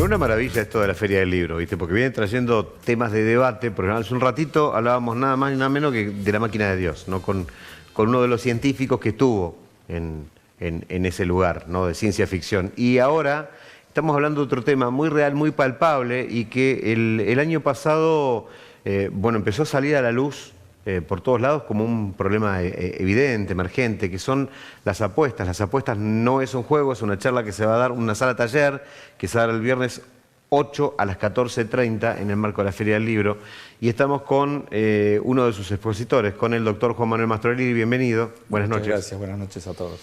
una maravilla esto de la Feria del Libro, ¿viste? Porque viene trayendo temas de debate. Por ejemplo, hace un ratito hablábamos nada más y nada menos que de la máquina de Dios, ¿no? Con uno de los científicos que estuvo en ese lugar, ¿no? De ciencia ficción. Y ahora estamos hablando de otro tema muy real, muy palpable, y que el año pasado, bueno, empezó a salir a la luz por todos lados como un problema evidente, emergente, que son las apuestas. Las apuestas no es un juego, es una charla que se va a dar, una sala taller, que se va a dar el viernes 8 a las 14:30 en el marco de la Feria del Libro. Y estamos con uno de sus expositores, con el doctor Juan Manuel Mastrolli. Bienvenido. Buenas noches. Gracias, buenas noches a todos.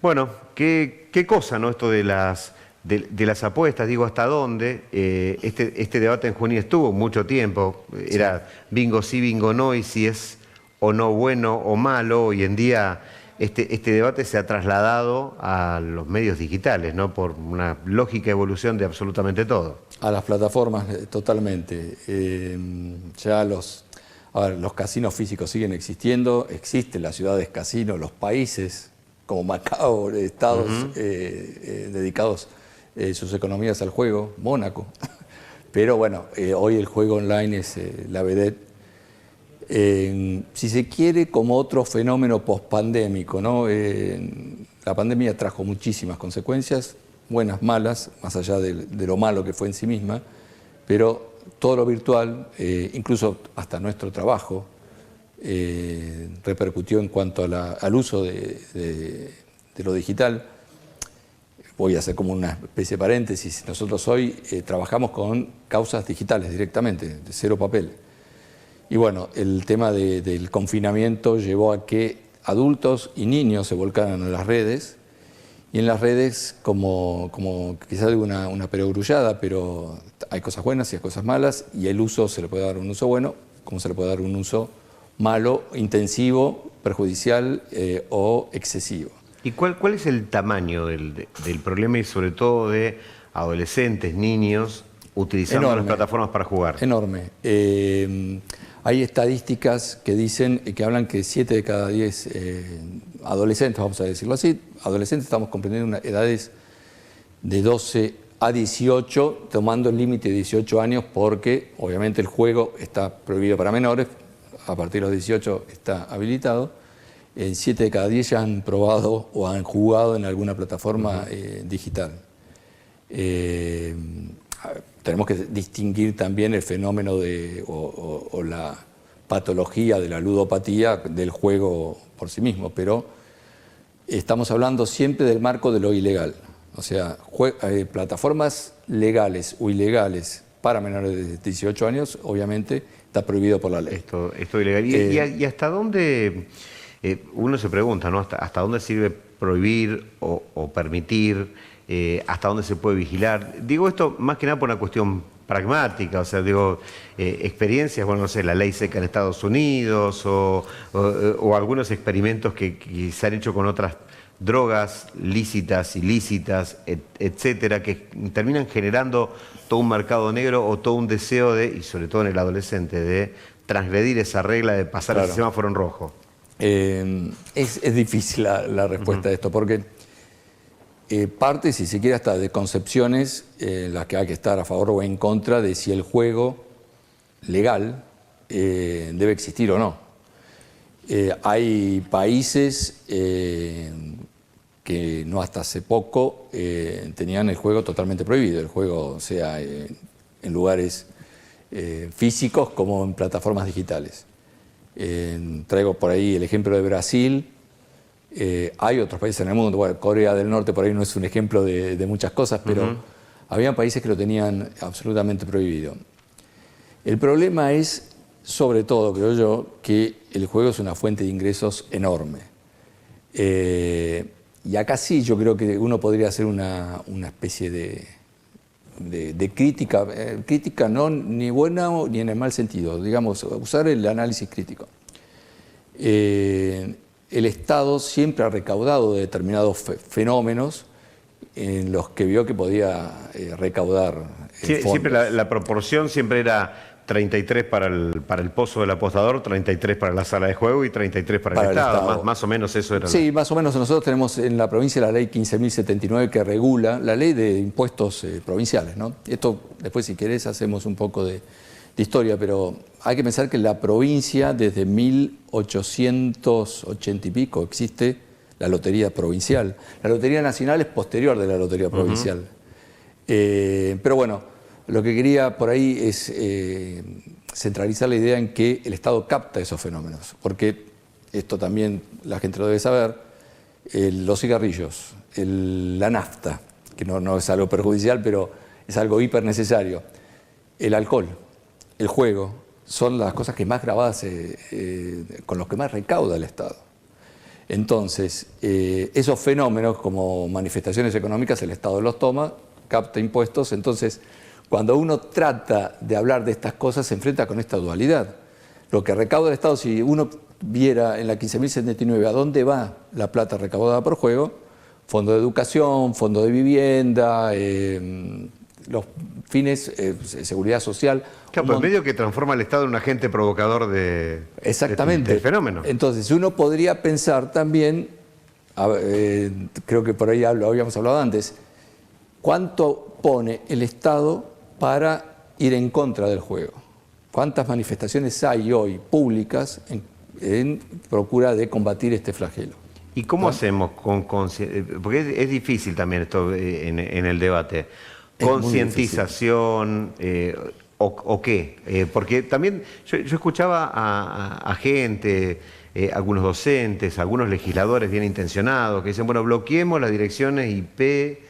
Bueno, qué cosa, ¿no? Esto de las apuestas, digo, ¿hasta dónde? Este debate en Junín estuvo mucho tiempo, era bingo sí, bingo no, y si es o no bueno o malo. Hoy en día este debate se ha trasladado a los medios digitales, ¿no? Por una lógica evolución de absolutamente todo. A las plataformas, totalmente. Ya los casinos físicos siguen existiendo, existen las ciudades casinos, los países como Macao, estados dedicados sus economías al juego, Mónaco. Pero bueno, hoy el juego online es la vedette. Si se quiere, como otro fenómeno pospandémico, ¿no? La pandemia trajo muchísimas consecuencias, buenas, malas, más allá de lo malo que fue en sí misma, pero todo lo virtual, incluso hasta nuestro trabajo, repercutió en cuanto al uso de lo digital. Voy a hacer como una especie de paréntesis. Nosotros hoy trabajamos con causas digitales directamente, de cero papel. Y bueno, el tema del confinamiento llevó a que adultos y niños se volcaran a las redes. Y en las redes, como quizás digo una perogrullada, pero hay cosas buenas y hay cosas malas, y el uso se le puede dar un uso bueno, como se le puede dar un uso malo, intensivo, perjudicial o excesivo. ¿Y cuál es el tamaño del problema, y sobre todo de adolescentes, niños, utilizando las plataformas para jugar? Enorme. Hay estadísticas que dicen, que hablan que 7 de cada 10 adolescentes, vamos a decirlo así, adolescentes, estamos comprendiendo edades de 12 a 18, tomando el límite de 18 años, porque obviamente el juego está prohibido para menores, a partir de los 18 está habilitado. 7 de cada 10 ya han probado o han jugado en alguna plataforma digital. Tenemos que distinguir también el fenómeno o la patología de la ludopatía del juego por sí mismo, pero estamos hablando siempre del marco de lo ilegal. O sea, plataformas legales o ilegales para menores de 18 años, obviamente, está prohibido por la ley. Esto ilegal. ¿Y hasta dónde, uno se pregunta, ¿no? ¿Hasta dónde sirve prohibir o permitir? ¿Hasta dónde se puede vigilar? Digo esto más que nada por una cuestión pragmática, o sea, digo, experiencias, bueno, no sé, la ley seca en Estados Unidos o algunos experimentos que se han hecho con otras drogas lícitas, ilícitas, etcétera, que terminan generando todo un mercado negro o todo un deseo y sobre todo en el adolescente, de transgredir esa regla de pasar el semáforo en rojo. Es difícil la respuesta a esto, porque parte, si se quiere, hasta de concepciones las que hay que estar a favor o en contra de si el juego legal debe existir o no. Hay países que no hasta hace poco tenían el juego totalmente prohibido, el juego sea en lugares físicos como en plataformas digitales. Traigo por ahí el ejemplo de Brasil. Hay otros países en el mundo, bueno, Corea del Norte por ahí no es un ejemplo de muchas cosas, pero había países que lo tenían absolutamente prohibido. El problema es, sobre todo, creo yo, que el juego es una fuente de ingresos enorme. Y acá sí yo creo que uno podría hacer una especie de crítica, crítica no ni buena ni en el mal sentido, digamos, usar el análisis crítico. El Estado siempre ha recaudado de determinados fenómenos en los que vio que podía recaudar fondos. Siempre la proporción siempre era 33 para el pozo del apostador, 33 para la sala de juego y 33 para el Estado. Más o menos eso era. Sí, más o menos. Nosotros tenemos en la provincia la ley 15.079 que regula la ley de impuestos provinciales, ¿no? Esto después, si querés, hacemos un poco de historia, pero hay que pensar que en la provincia desde 1880 y pico existe la lotería provincial. La lotería nacional es posterior de la lotería provincial. Pero bueno, lo que quería por ahí es centralizar la idea en que el Estado capta esos fenómenos, porque esto también la gente lo debe saber, los cigarrillos, la nafta, que no es algo perjudicial, pero es algo hiper necesario, el alcohol, el juego, son las cosas que más grabadas, con los que más recauda el Estado. Entonces, esos fenómenos como manifestaciones económicas, el Estado los toma, capta impuestos. Entonces, cuando uno trata de hablar de estas cosas, se enfrenta con esta dualidad. Lo que recauda el Estado, si uno viera en la 15.079 a dónde va la plata recaudada por juego, fondo de educación, fondo de vivienda, los fines, seguridad social. Claro, pues medio que transforma al Estado en un agente provocador exactamente. Del fenómeno. Entonces, uno podría pensar también, creo que por ahí lo habíamos hablado antes, ¿cuánto pone el Estado para ir en contra del juego? ¿Cuántas manifestaciones hay hoy públicas en procura de combatir este flagelo? ¿Y cómo hacemos porque es difícil también esto en el debate? ¿Concientización o qué? Porque también yo escuchaba a gente, algunos docentes, algunos legisladores bien intencionados que dicen, bueno, bloqueemos las direcciones IP.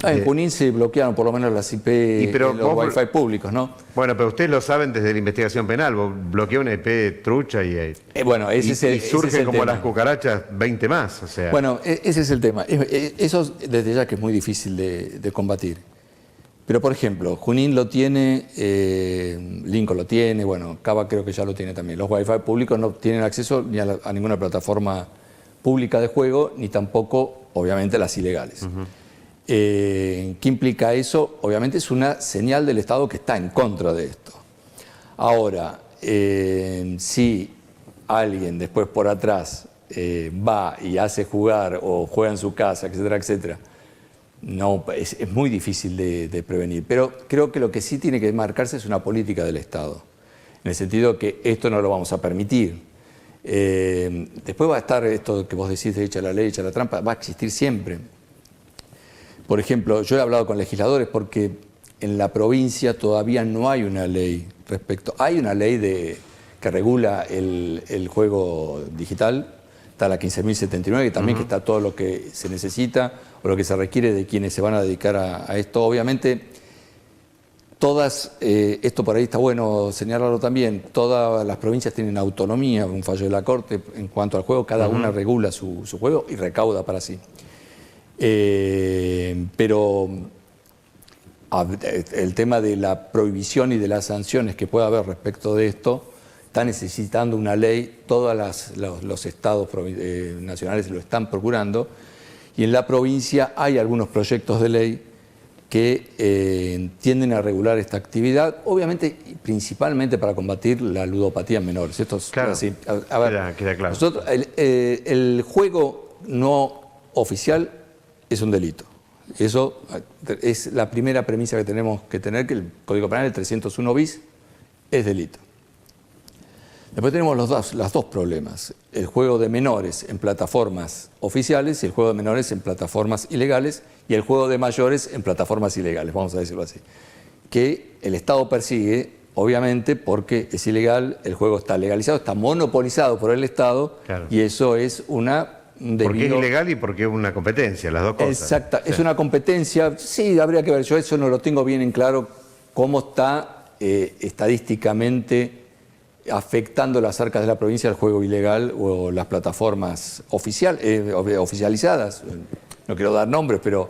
En Junín se bloquearon por lo menos las IP, los Wi-Fi públicos, ¿no? Bueno, pero ustedes lo saben desde la investigación penal. Vos bloqueó una IP trucha y surgen como las cucarachas 20 más. O sea. Bueno, ese es el tema. Eso desde ya que es muy difícil de combatir. Pero, por ejemplo, Junín lo tiene, Lincoln lo tiene, bueno, Cava creo que ya lo tiene también. Los Wi-Fi públicos no tienen acceso ni a ninguna plataforma pública de juego, ni tampoco, obviamente, las ilegales. ¿Qué implica eso? Obviamente es una señal del Estado que está en contra de esto. Ahora, si alguien después por atrás va y hace jugar o juega en su casa, etcétera, etcétera, no, es muy difícil de prevenir. Pero creo que lo que sí tiene que marcarse es una política del Estado, en el sentido que esto no lo vamos a permitir. Después va a estar esto que vos decís de echa la ley, echa la trampa, va a existir siempre. Por ejemplo, yo he hablado con legisladores porque en la provincia todavía no hay una ley respecto. Hay una ley que regula el juego digital, está la 15.079, y también que está todo lo que se necesita o lo que se requiere de quienes se van a dedicar a esto. Obviamente, esto por ahí está bueno señalarlo también, todas las provincias tienen autonomía, un fallo de la Corte en cuanto al juego, cada una regula su juego y recauda para sí. Pero el tema de la prohibición y de las sanciones que pueda haber respecto de esto está necesitando una ley. Todos los estados nacionales lo están procurando, y en la provincia hay algunos proyectos de ley que tienden a regular esta actividad, obviamente principalmente para combatir la ludopatía en menores. Esto es claro, así. A ver, queda claro. Nosotros, el juego no oficial es un delito. Eso es la primera premisa que tenemos que tener, que el Código Penal, el 301 bis, es delito. Después tenemos los dos problemas: el juego de menores en plataformas oficiales y el juego de menores en plataformas ilegales, y el juego de mayores en plataformas ilegales, vamos a decirlo así, que el Estado persigue, obviamente, porque es ilegal, el juego está legalizado, está monopolizado por el Estado, claro. Y eso es porque es ilegal y porque es una competencia, las dos cosas. Exacto, sí. Es una competencia, sí, habría que ver, yo eso no lo tengo bien en claro, cómo está estadísticamente afectando las arcas de la provincia el juego ilegal o las plataformas oficializadas. No quiero dar nombres, pero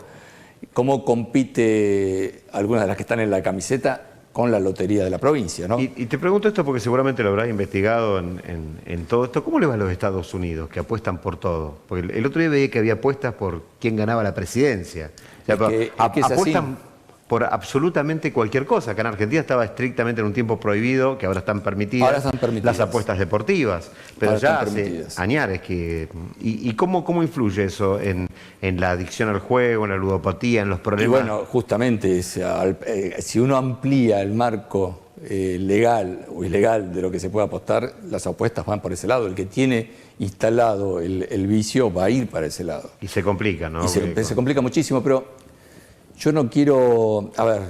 cómo compite algunas de las que están en la camiseta con la lotería de la provincia, ¿no? Y te pregunto esto porque seguramente lo habrás investigado en todo esto. ¿Cómo le va a los Estados Unidos, que apuestan por todo? Porque el otro día veía que había apuestas por quién ganaba la presidencia. O sea, apuestan por absolutamente cualquier cosa. Acá en Argentina estaba estrictamente en un tiempo prohibido, que ahora están permitidas, Ahora están permitidas las apuestas deportivas, pero ahora ya están hace permitidas. añares que... ¿Y cómo influye eso en la adicción al juego, en la ludopatía, en los Y problemas? bueno, justamente, si uno amplía el marco legal o ilegal de lo que se puede apostar, las apuestas van por ese lado. El que tiene instalado el vicio va a ir para ese lado. Y se complica, ¿no? Y se complica muchísimo, pero yo no quiero, a ver,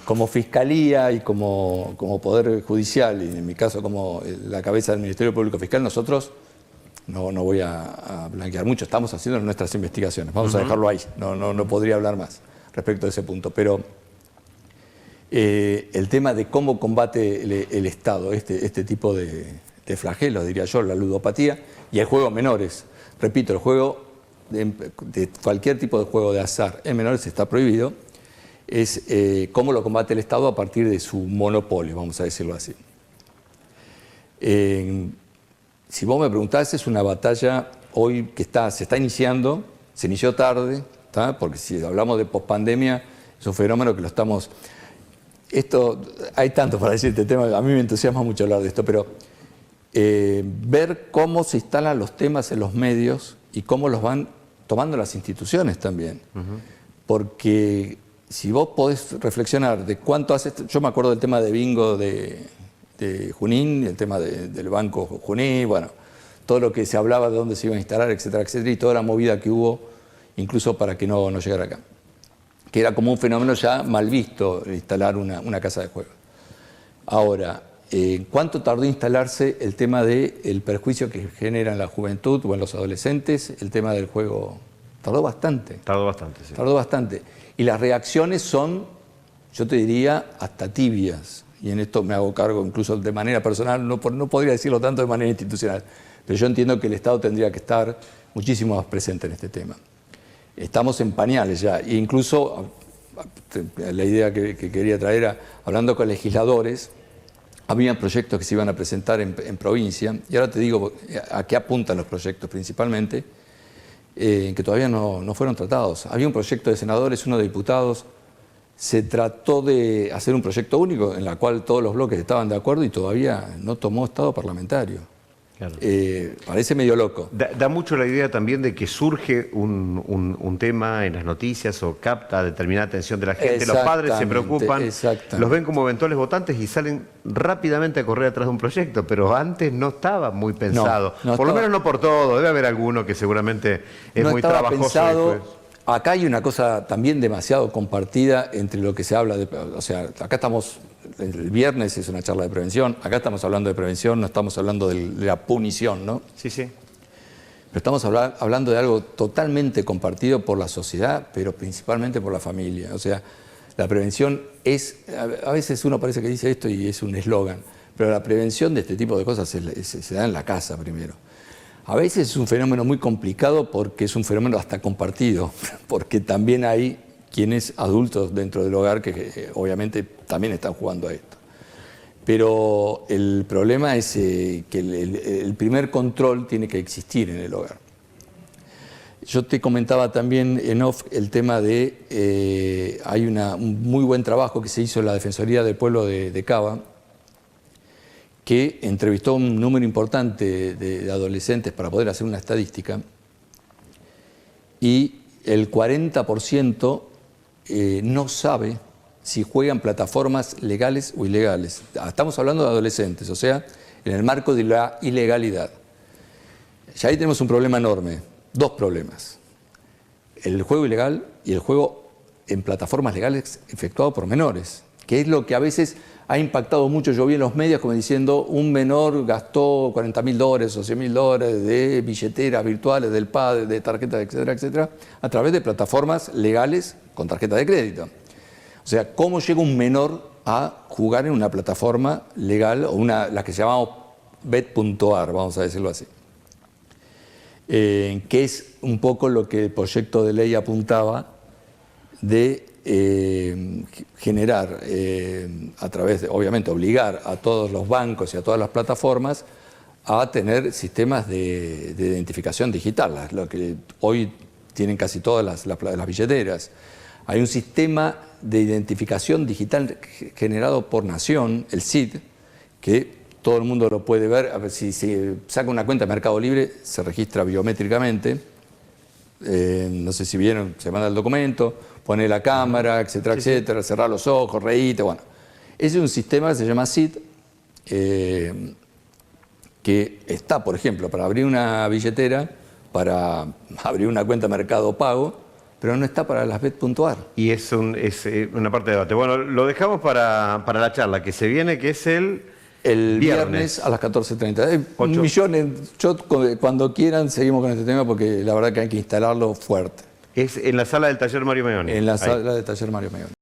como Fiscalía y como Poder Judicial, y en mi caso como la cabeza del Ministerio Público Fiscal, nosotros, no voy a blanquear mucho, estamos haciendo nuestras investigaciones, vamos a dejarlo ahí, no podría hablar más respecto de ese punto, pero el tema de cómo combate el Estado este tipo de flagelos, diría yo, la ludopatía y el juego a menores. Repito, el juego de cualquier tipo de juego de azar en menores está prohibido, es cómo lo combate el Estado a partir de su monopolio, vamos a decirlo así. Si vos me preguntás, es una batalla hoy que se está iniciando, se inició tarde, ¿tá? Porque si hablamos de pospandemia, es un fenómeno que lo estamos... hay tanto para decir este tema, a mí me entusiasma mucho hablar de esto, pero ver cómo se instalan los temas en los medios y cómo los van tomando las instituciones también. Porque si vos podés reflexionar de cuánto hace... Yo me acuerdo del tema de bingo de Junín, el tema del Banco Junín, bueno, todo lo que se hablaba de dónde se iba a instalar, etcétera, etcétera, y toda la movida que hubo, incluso para que no llegara acá. Que era como un fenómeno ya mal visto instalar una casa de juego. Ahora, ¿cuánto tardó en instalarse el tema del perjuicio que genera en la juventud o en los adolescentes el tema del juego? Tardó bastante. Tardó bastante, sí. Tardó bastante. Y las reacciones son, yo te diría, hasta tibias. Y en esto me hago cargo incluso de manera personal, no podría decirlo tanto de manera institucional, pero yo entiendo que el Estado tendría que estar muchísimo más presente en este tema. Estamos en pañales ya, e incluso la idea que quería traer era, hablando con legisladores, había proyectos que se iban a presentar en provincia, y ahora te digo a qué apuntan los proyectos principalmente, que todavía no fueron tratados. Había un proyecto de senadores, uno de diputados, se trató de hacer un proyecto único en el cual todos los bloques estaban de acuerdo y todavía no tomó estado parlamentario. Claro. Parece medio loco. Da mucho la idea también de que surge un tema en las noticias o capta determinada atención de la gente. Los padres se preocupan, los ven como eventuales votantes y salen rápidamente a correr atrás de un proyecto, pero antes no estaba muy pensado. Por lo menos no por todo, debe haber alguno que seguramente es muy trabajoso. Pensado. Acá hay una cosa también demasiado compartida entre lo que se habla de... O sea, acá estamos... El viernes es una charla de prevención, acá estamos hablando de prevención, no estamos hablando de la punición, ¿no? Sí, sí. Pero estamos hablando de algo totalmente compartido por la sociedad, pero principalmente por la familia. O sea, la prevención es... A veces uno parece que dice esto y es un eslogan, pero la prevención de este tipo de cosas se da en la casa primero. A veces es un fenómeno muy complicado porque es un fenómeno hasta compartido, porque también hay quienes adultos dentro del hogar que obviamente también están jugando a esto. Pero el problema es que el primer control tiene que existir en el hogar. Yo te comentaba también en off el tema de, hay un muy buen trabajo que se hizo en la Defensoría del Pueblo de Cava, que entrevistó un número importante de adolescentes para poder hacer una estadística, y el 40% no sabe si juegan plataformas legales o ilegales. Estamos hablando de adolescentes, o sea, en el marco de la ilegalidad. Ya ahí tenemos un problema enorme, dos problemas. El juego ilegal y el juego en plataformas legales efectuado por menores, que es lo que a veces ha impactado mucho. Yo vi en los medios como diciendo, un menor gastó $40.000 o $100.000 de billeteras virtuales del padre, de tarjetas, etcétera, etcétera, a través de plataformas legales con tarjeta de crédito. O sea, ¿cómo llega un menor a jugar en una plataforma legal o la que llamamos bet.ar, vamos a decirlo así? Que es un poco lo que el proyecto de ley apuntaba de generar, a través de, obviamente, obligar a todos los bancos y a todas las plataformas a tener sistemas de identificación digital, lo que hoy tienen casi todas las billeteras. Hay un sistema de identificación digital generado por Nación, el CID, que todo el mundo lo puede ver. A ver, si se saca una cuenta de Mercado Libre, se registra biométricamente. No sé si vieron, se manda el documento, pone la cámara, etcétera, etcétera, cerrar los ojos, reíte, bueno. Ese es un sistema que se llama CID, que está, por ejemplo, para abrir una billetera, para abrir una cuenta de Mercado Pago, pero no está para las bet.ar. Y es una parte de debate. Bueno, lo dejamos para la charla que se viene, que es el viernes a las 14:30. Un millón, cuando quieran seguimos con este tema porque la verdad que hay que instalarlo fuerte. Es en la sala del taller Mario Meoni. En la sala del taller Mario Meoni.